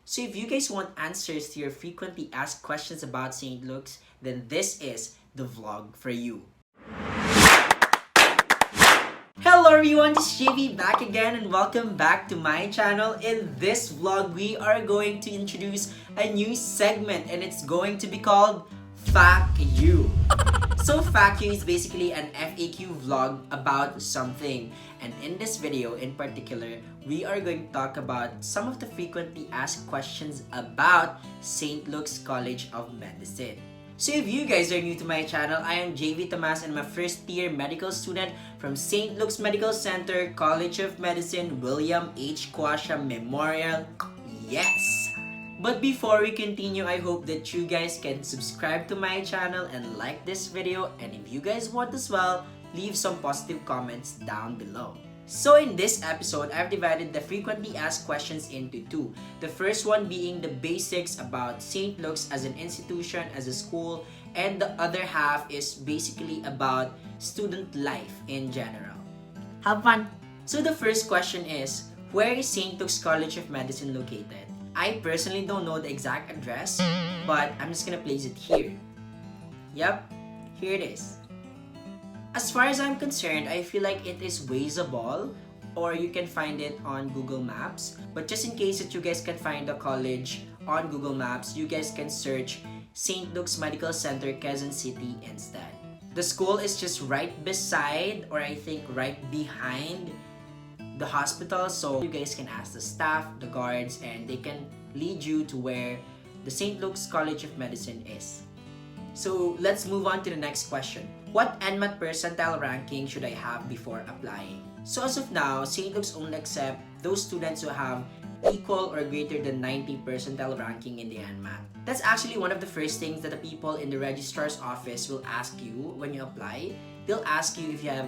So if you guys want answers to your frequently asked questions about St. Luke's, then this is the vlog for you. Hello everyone, this is JV back again and welcome back to my channel. In this vlog, we are going to introduce a new segment and it's going to be called FAQ. So FAQ is basically an FAQ vlog about something, and in this video in particular, we are going to talk about some of the frequently asked questions about St. Luke's College of Medicine. So if you guys are new to my channel, I am JV Tomas and I'm a first year medical student from St. Luke's Medical Center, College of Medicine, William H. Quasha Memorial. Yes! But before we continue, I hope that you guys can subscribe to my channel and like this video, and if you guys want as well, leave some positive comments down below. So in this episode, I've divided the frequently asked questions into two. The first one being the basics about St. Luke's as an institution, as a school, and the other half is basically about student life in general. Have fun! So the first question is, where is St. Luke's College of Medicine located? I personally don't know the exact address, but I'm just gonna place it here. Yep, here it is. As far as I'm concerned, I feel like it is waysable, or you can find it on Google Maps. But just in case that you guys can find the college on Google Maps, you guys can search St. Luke's Medical Center, Quezon City instead. The school is just right beside, or I think right behind, the hospital, so you guys can ask the staff, the guards, and they can lead you to where the St. Luke's College of Medicine is. So let's move on to the next question. What NMAT percentile ranking should I have before applying? So as of now, St. Luke's only accept those students who have equal or greater than 90 percentile ranking in the NMAT. That's actually one of the first things that the people in the registrar's office will ask you when you apply. They'll ask you if you have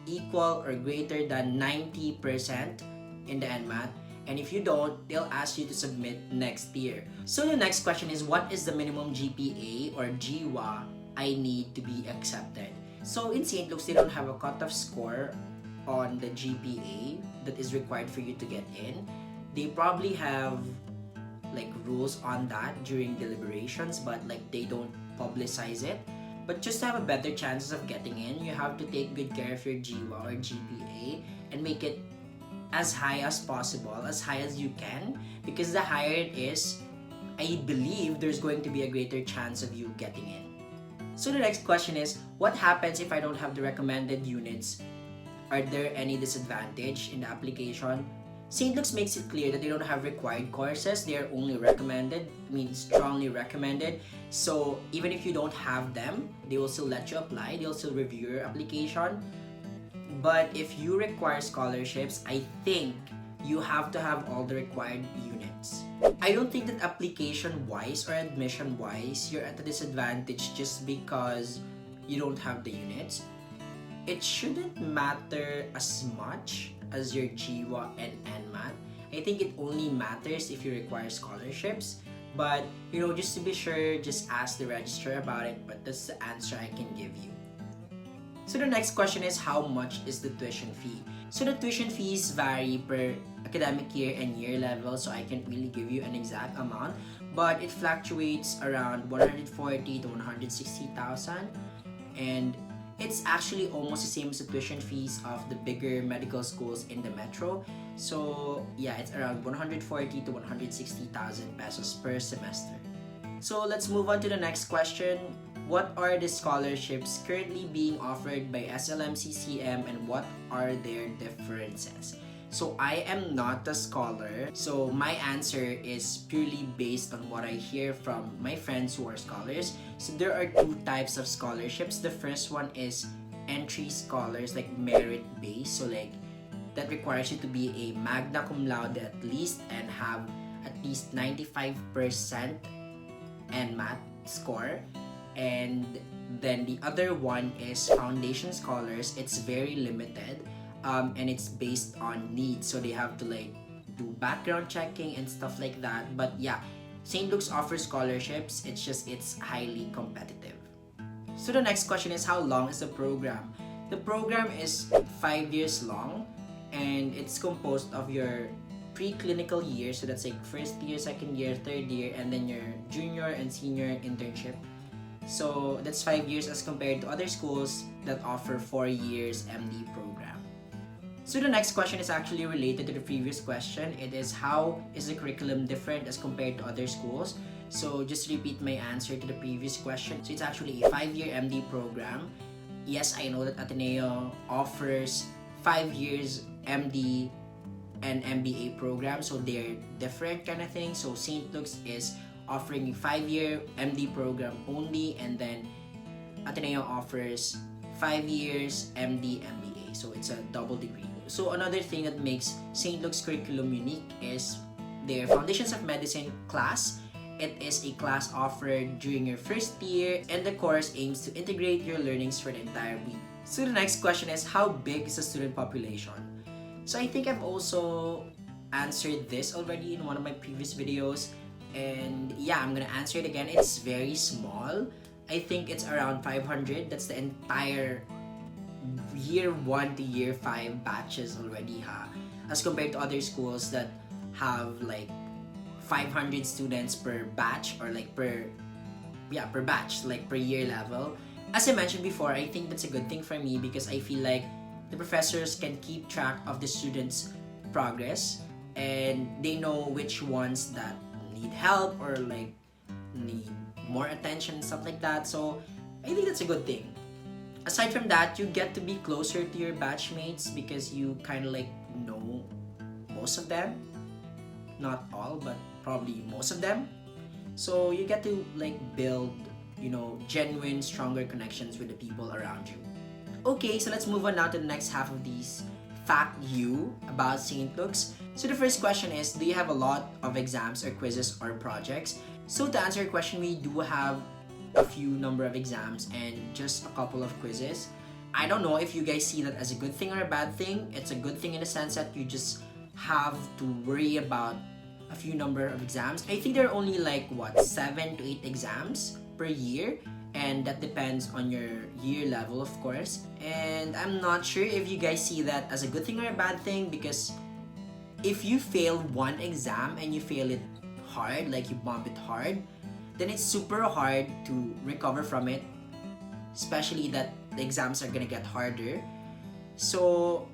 equal or greater than 90% in the NMAT, and if you don't, they'll ask you to submit next year. So the next question is, what is the minimum GPA or GWA I need to be accepted? So in St. Luke's, they don't have a cutoff score on the GPA that is required for you to get in. They probably have like rules on that during deliberations, but like they don't publicize it. But just to have a better chances of getting in, you have to take good care of your GWA or GPA and make it as high as possible, as high as you can, because the higher it is, I believe there's going to be a greater chance of you getting in. So the next question is, what happens if I don't have the recommended units? Are there any disadvantage in the application? St. Luke's makes it clear that they don't have required courses, they are only recommended, means strongly recommended. So even if you don't have them, they will still let you apply, they'll still review your application. But if you require scholarships, I think you have to have all the required units. I don't think that application-wise or admission-wise, you're at a disadvantage just because you don't have the units. It shouldn't matter as much as your GWA and NMAT. I think it only matters if you require scholarships. But, just to be sure, just ask the registrar about it. But that's the answer I can give you. So the next question is, how much is the tuition fee? So the tuition fees vary per academic year and year level, so I can't really give you an exact amount. But it fluctuates around 140 to 160,000. And it's actually almost the same as the tuition fees of the bigger medical schools in the metro. So yeah, it's around 140 to 160,000 pesos per semester. So let's move on to the next question. What are the scholarships currently being offered by SLMCCM and what are their differences? So I am not a scholar, so my answer is purely based on what I hear from my friends who are scholars. So there are two types of scholarships. The first one is entry scholars, like merit-based. So like that requires you to be a magna cum laude at least and have at least 95% NMAT score. And then the other one is foundation scholars. It's very limited. And it's based on needs, so they have to like do background checking and stuff like that. But yeah, St. Luke's offers scholarships, it's highly competitive. So the next question is, how long is the program? The program is 5 years long and it's composed of your preclinical year, so that's like first year, second year, third year, and then your junior and senior internship. So that's 5 years as compared to other schools that offer 4 years MD program. So the next question is actually related to the previous question. It is, how is the curriculum different as compared to other schools? So just to repeat my answer to the previous question. So it's actually a 5-year MD program. Yes, I know that Ateneo offers 5 years MD and MBA program, so they're different kind of thing. So St. Luke's is offering a 5-year MD program only, and then Ateneo offers 5 years MD MBA, so it's a double degree. So another thing that makes St. Luke's curriculum unique is their Foundations of Medicine class. It is a class offered during your first year, and the course aims to integrate your learnings for the entire week. So the next question is, how big is the student population? So I think I've also answered this already in one of my previous videos, and yeah, I'm gonna answer it again. It's very small. I think it's around 500. That's the entire year 1 to year 5 batches already, as compared to other schools that have like 500 students per batch, or like per batch, like per year level. As I mentioned before, I think that's a good thing for me because I feel like the professors can keep track of the students' progress, and they know which ones that need help or like need more attention, stuff like that. So I think that's a good thing. Aside from that, you get to be closer to your batchmates because you kind of like know most of them. Not all, but probably most of them. So you get to like build, genuine, stronger connections with the people around you. Okay, so let's move on now to the next half of these fact you about St. Luke's. So the first question is, do you have a lot of exams or quizzes or projects? So to answer your question, we do have a few number of exams and just a couple of quizzes. I don't know if you guys see that as a good thing or a bad thing. It's a good thing in the sense that you just have to worry about a few number of exams. I think there are only like 7 to 8 exams per year, and that depends on your year level, of course. And I'm not sure if you guys see that as a good thing or a bad thing, because if you fail one exam and you fail it hard, like you bump it hard, then it's super hard to recover from it, especially that the exams are gonna get harder. So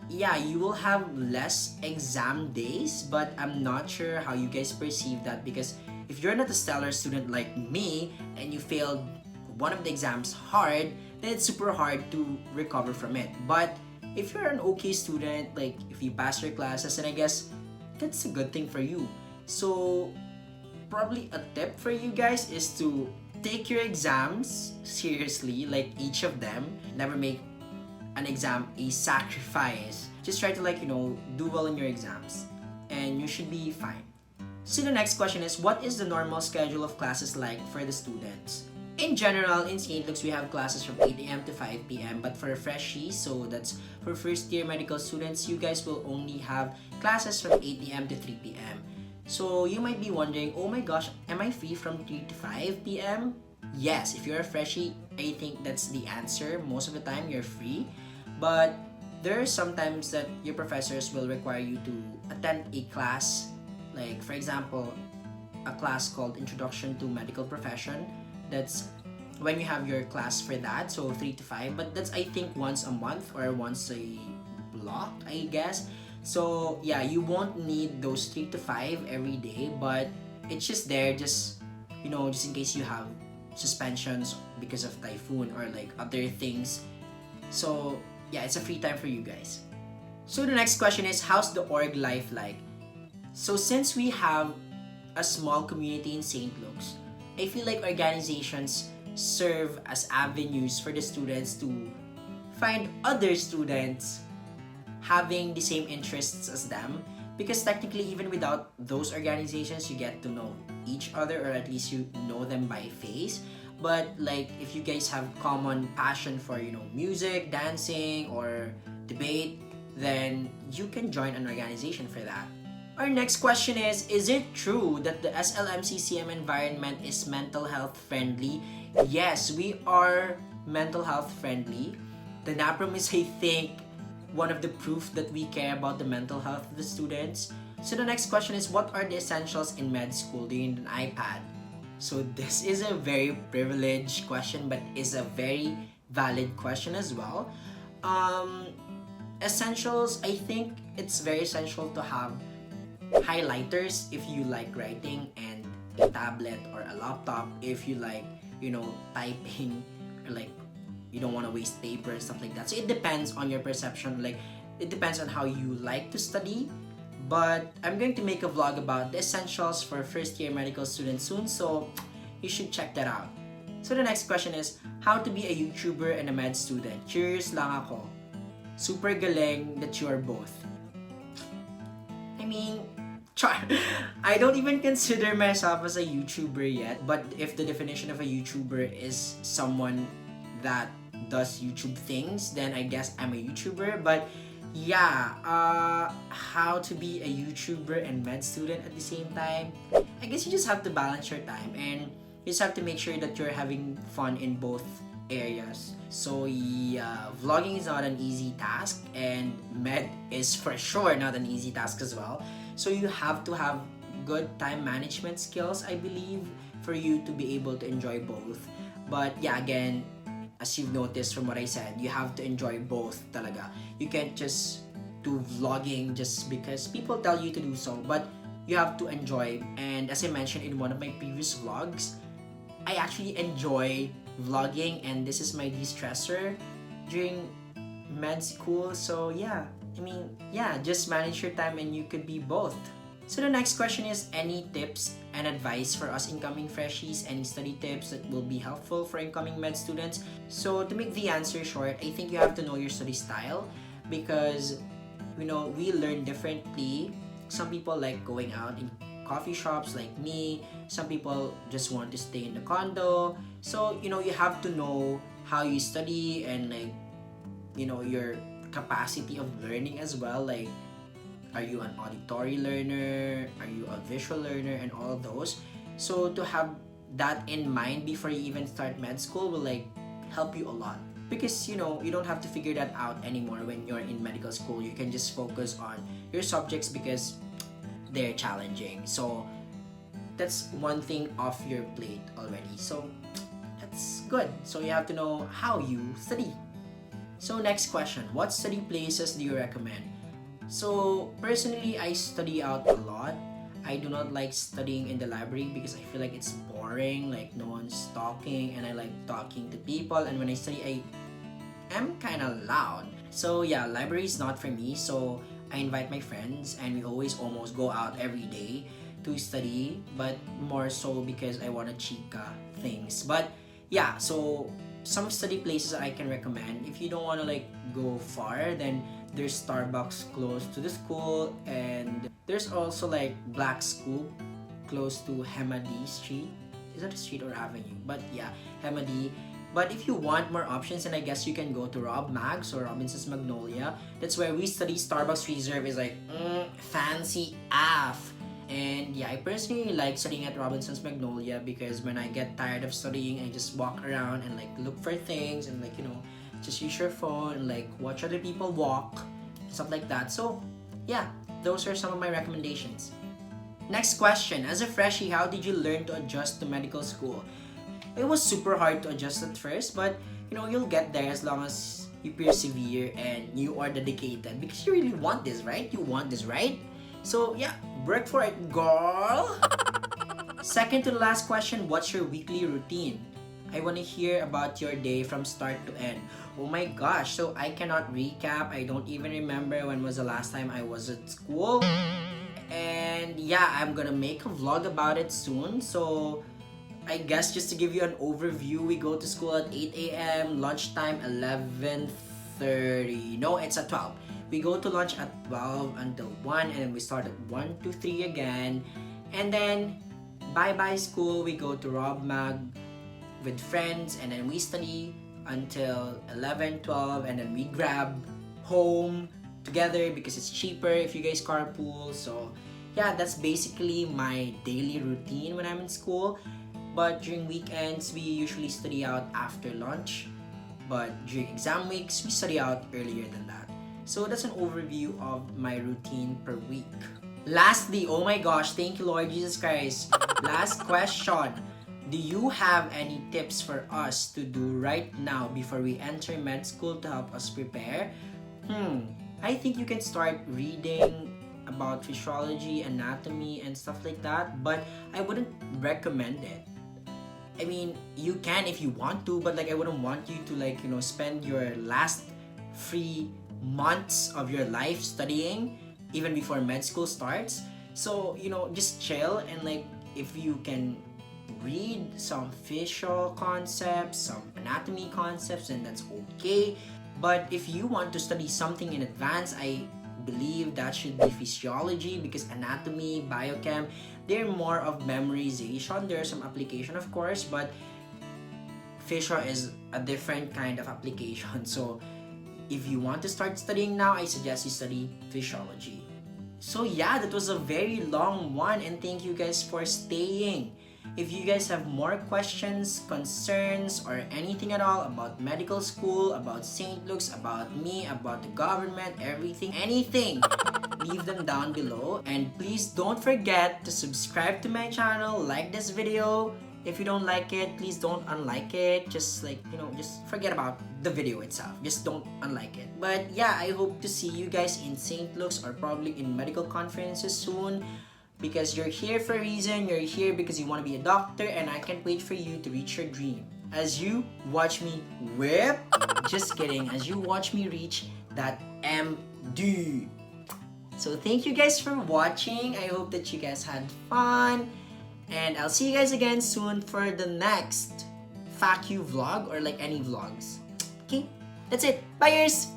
yeah, you will have less exam days, but I'm not sure how you guys perceive that, because if you're not a stellar student like me and you failed one of the exams hard, then it's super hard to recover from it. But if you're an okay student, like if you pass your classes, then I guess that's a good thing for you. So probably a tip for you guys is to take your exams seriously, like each of them. Never make an exam a sacrifice. Just try to do well in your exams and you should be fine. So the next question is, what is the normal schedule of classes like for the students? In general, in St. Luke's, we have classes from 8 a.m. to 5 p.m. But for freshies, so that's for first year medical students, you guys will only have classes from 8 a.m. to 3 p.m. So you might be wondering, oh my gosh, am I free from 3 to 5 p.m.? Yes, if you're a freshie, I think that's the answer. Most of the time, you're free. But there are sometimes that your professors will require you to attend a class. Like, for example, a class called Introduction to Medical Profession. That's when you have your class for that, so 3 to 5. But that's, I think, once a month or once a block, I guess. So yeah, you won't need those 3 to 5 every day, but it's just there, just in case you have suspensions because of typhoon or like other things. So yeah, it's a free time for you guys. So the next question is, how's the org life like? So since we have a small community in St. Luke's, I feel like organizations serve as avenues for the students to find other students having the same interests as them, because technically even without those organizations, you get to know each other, or at least you know them by face. But like if you guys have common passion for music, dancing, or debate, then you can join an organization for that. Our next question is it true that the SLMCCM environment is mental health friendly? Yes, we are mental health friendly. The NAPROM is, I think, one of the proof that we care about the mental health of the students. So the next question is, what are the essentials in med school? Do you need an iPad? So this is a very privileged question, but is a very valid question as well. Essentials, I think it's very essential to have highlighters if you like writing, and a tablet or a laptop if you like, typing, or like you don't want to waste paper and stuff like that. So it depends on your perception, like it depends on how you like to study. But I'm going to make a vlog about the essentials for first year medical students soon, so you should check that out. So the next question is, how to be a YouTuber and a med student? Curious lang ako. Super galing that you are both. I mean, I don't even consider myself as a YouTuber yet, but if the definition of a YouTuber is someone that does YouTube things, then I guess I'm a YouTuber. But yeah, how to be a YouTuber and med student at the same time? I guess you just have to balance your time, and you just have to make sure that you're having fun in both areas. So yeah, vlogging is not an easy task, and med is for sure not an easy task as well. So you have to have good time management skills, I believe, for you to be able to enjoy both. But yeah, again, as you've noticed from what I said, you have to enjoy both talaga. You can't just do vlogging just because people tell you to do so, but you have to enjoy. And as I mentioned in one of my previous vlogs, I actually enjoy vlogging, and this is my de-stressor during med school. So yeah, just manage your time and you could be both. So the next question is, any tips and advice for us incoming freshies? Any study tips that will be helpful for incoming med students? So to make the answer short, I think you have to know your study style, because we learn differently. Some people like going out in coffee shops like me. Some people just want to stay in the condo. So you have to know how you study, and your capacity of learning as well. Like, are you an auditory learner? Are you a visual learner? And all of those. So to have that in mind before you even start med school will help you a lot. Because you don't have to figure that out anymore when you're in medical school. You can just focus on your subjects because they're challenging. So that's one thing off your plate already. So that's good. So you have to know how you study. So next question, what study places do you recommend? So personally, I study out a lot. I do not like studying in the library because I feel like it's boring, like no one's talking, and I like talking to people. And when I study, I am kind of loud. So yeah, library is not for me. So I invite my friends, and we always almost go out every day to study, but more so because I want to chica things. But yeah, so some study places that I can recommend. If you don't want to go far, then there's Starbucks close to the school, and there's also Black Scoop close to Hemadi Street. Is that a street or avenue? But yeah, Hemadi. But if you want more options, then I guess you can go to Rob Mags or Robinson's Magnolia. That's where we study. Starbucks Reserve is fancy AF. And yeah, I personally like studying at Robinson's Magnolia because when I get tired of studying, I just walk around and look for things and just use your phone and watch other people walk, stuff like that. So yeah, those are some of my recommendations. Next question, as a freshie, how did you learn to adjust to medical school? It was super hard to adjust at first, but you'll get there as long as you persevere and you are dedicated, because you really want this, right? You want this, right? So yeah, work for it, girl! Second to the last question, what's your weekly routine? I want to hear about your day from start to end. Oh my gosh, so I cannot recap. I don't even remember when was the last time I was at school. And yeah, I'm gonna make a vlog about it soon. So I guess just to give you an overview, we go to school at 8 a.m. Lunchtime 11:30. No, it's at 12. We go to lunch at 12 until 1, and then we start at 1 to 3 again. And then bye-bye school, we go to Rob Mag with friends, and then we study until 11, 12, and then we grab home together because it's cheaper if you guys carpool. So yeah, that's basically my daily routine when I'm in school. But during weekends, we usually study out after lunch. But during exam weeks, we study out earlier than that. So that's an overview of my routine per week. Lastly, oh my gosh, thank you Lord Jesus Christ. Last question. Do you have any tips for us to do right now before we enter med school to help us prepare? I think you can start reading about physiology, anatomy, and stuff like that, but I wouldn't recommend it. I mean, you can if you want to, but like I wouldn't want you to like, spend your last free months of your life studying even before med school starts. So, just chill and like if you can read some visual concepts, some anatomy concepts, and that's okay. But if you want to study something in advance, I believe that should be physiology because anatomy, biochem, they're more of memorization. There's some application, of course, but physio is a different kind of application. So if you want to start studying now, I suggest you study physiology. So yeah, that was a very long one, and thank you guys for staying. If you guys have more questions, concerns, or anything at all about medical school, about St. Luke's, about me, about the government, everything, anything, leave them down below. And please don't forget to subscribe to my channel, like this video. If you don't like it, please don't unlike it. Just just forget about the video itself. Just don't unlike it. But yeah, I hope to see you guys in St. Luke's or probably in medical conferences soon. Because you're here for a reason, you're here because you want to be a doctor, and I can't wait for you to reach your dream. As you watch me whip, just kidding, as you watch me reach that MD. So thank you guys for watching. I hope that you guys had fun. And I'll see you guys again soon for the next FAQ vlog or like any vlogs. Okay, that's it. Bye guys!